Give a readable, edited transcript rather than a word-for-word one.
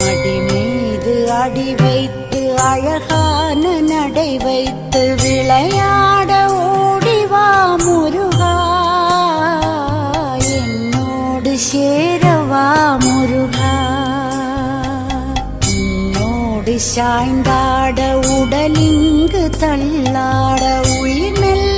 அடி மீது அடி வைத்து அழகான நடை வைத்து விளையாட ஓடிவா முருகா, என்னோடு சேரவா முருகா. உன்னோடு சாய்ந்தாட உடலிங்கு தள்ளாட உயிர் மெல்ல